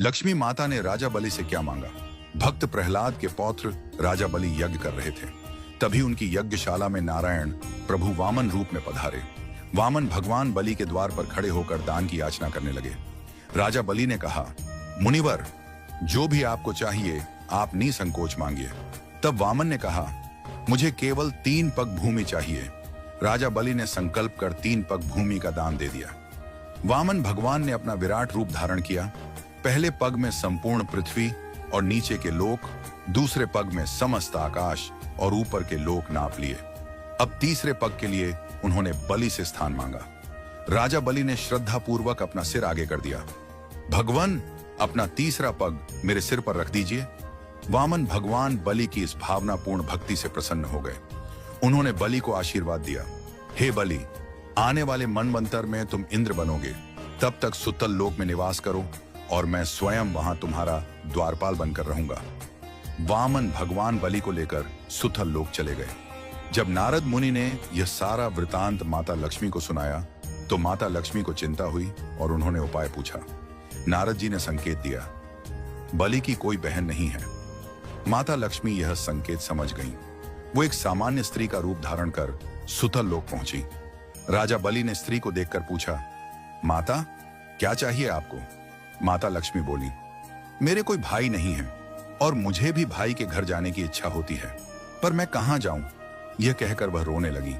लक्ष्मी माता ने राजा बलि से क्या मांगा? भक्त प्रहलाद के पौत्र राजा बलि यज्ञ कर रहे थे। तभी उनकी यज्ञशाला में नारायण प्रभु वामन रूप में पधारे। वामन भगवान बलि के द्वार पर खड़े होकर दान की याचना करने लगे। राजा बलि ने कहा, मुनिवर, जो भी आपको चाहिए आप निसंकोच मांगिए। तब वामन ने कहा, मुझे केवल 3 पग भूमि चाहिए। राजा बलि ने संकल्प कर 3 पग भूमि का दान दे दिया। वामन भगवान ने अपना विराट रूप धारण किया। पहले पग में संपूर्ण पृथ्वी और नीचे के लोक, दूसरे पग में समस्त आकाश और ऊपर के लोक नाप लिए। अब तीसरे पग के लिए उन्होंने बलि से स्थान मांगा। राजा बलि ने श्रद्धा पूर्वक अपना सिर आगे कर दिया। भगवान, अपना तीसरा पग मेरे सिर पर रख दीजिए। वामन भगवान बलि की इस भावनापूर्ण भक्ति से प्रसन्न हो गए। उन्होंने बलि को आशीर्वाद दिया, हे बलि, आने वाले मनवंतर में तुम इंद्र बनोगे। तब तक सुतल लोक में निवास करो और मैं स्वयं वहां तुम्हारा द्वारपाल बनकर रहूंगा। वामन भगवान बलि को लेकर सुतल लोक चले गए। जब नारद मुनि ने यह सारा वृतांत माता लक्ष्मी को सुनाया तो माता लक्ष्मी को चिंता हुई और उन्होंने उपाय पूछा। नारद जी ने संकेत दिया, बलि की कोई बहन नहीं है। माता लक्ष्मी यह संकेत समझ गईं। वो एक सामान्य स्त्री का रूप धारण कर सुतल लोक पहुंची। राजा बलि ने स्त्री को देखकर पूछा, माता, क्या चाहिए आपको? माता लक्ष्मी बोली, मेरे कोई भाई नहीं है और मुझे भी भाई के घर जाने की इच्छा होती है, पर मैं कहां जाऊं? यह कहकर वह रोने लगी।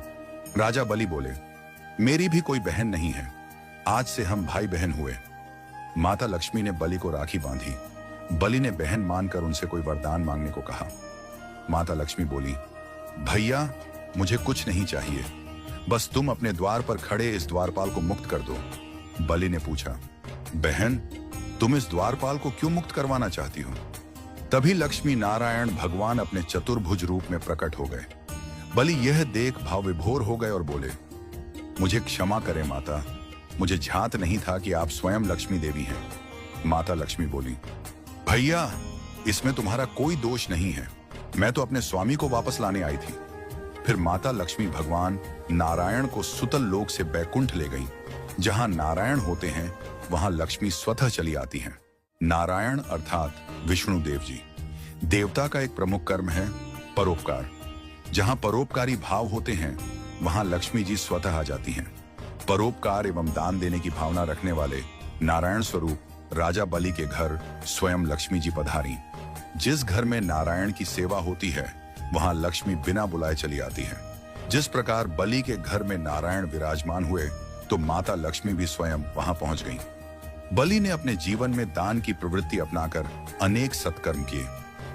राजा बलि बोले, मेरी भी कोई बहन नहीं है, आज से हम भाई बहन हुए। माता लक्ष्मी ने बलि को राखी बांधी। बलि ने बहन मानकर उनसे कोई वरदान मांगने को कहा। माता लक्ष्मी बोली, भैया, मुझे कुछ नहीं चाहिए, बस तुम अपने द्वार पर खड़े इस द्वारपाल को मुक्त कर दो। बलि ने पूछा, बहन, तुम इस द्वारपाल को क्यों मुक्त करवाना चाहती हो? तभी लक्ष्मी नारायण भगवान अपने चतुर्भुज रूप में प्रकट हो गए। बलि यह देख भाव विभोर हो गए और बोले, मुझे क्षमा करें माता, मुझे ध्यात नहीं था कि आप स्वयं लक्ष्मी देवी हैं। माता लक्ष्मी बोली, भैया, इसमें तुम्हारा कोई दोष नहीं है, मैं तो अपने स्वामी को वापस लाने आई थी। फिर माता लक्ष्मी भगवान नारायण को सुतल लोक से बैकुंठ ले गई। जहां नारायण होते हैं वहां लक्ष्मी स्वतः चली आती हैं। नारायण अर्थात विष्णु देव जी। देवता का एक प्रमुख कर्म है परोपकार। जहां परोपकारी भाव होते हैं वहां लक्ष्मी जी स्वतः आ जाती हैं। परोपकार एवं दान देने की भावना रखने वाले नारायण स्वरूप राजा बलि के घर स्वयं लक्ष्मी जी पधारी। जिस घर में नारायण की सेवा होती है वहां लक्ष्मी बिना बुलाए चली आती है। जिस प्रकार बलि के घर में नारायण विराजमान हुए तो माता लक्ष्मी भी स्वयं वहां पहुंच गईं। बलि ने अपने जीवन में दान की प्रवृत्ति अपनाकर अनेक सत्कर्म किए,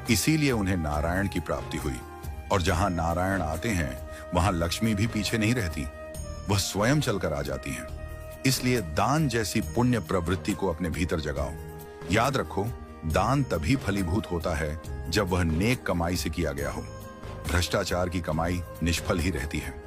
इसीलिए उन्हें नारायण की प्राप्ति हुई। और जहां नारायण आते हैं वहां लक्ष्मी भी पीछे नहीं रहती, वह स्वयं चलकर आ जाती हैं। इसलिए दान जैसी पुण्य प्रवृत्ति को अपने भीतर जगाओ। याद रखो, दान तभी फलीभूत होता है जब वह नेक कमाई से किया गया हो। भ्रष्टाचार की कमाई निष्फल ही रहती है।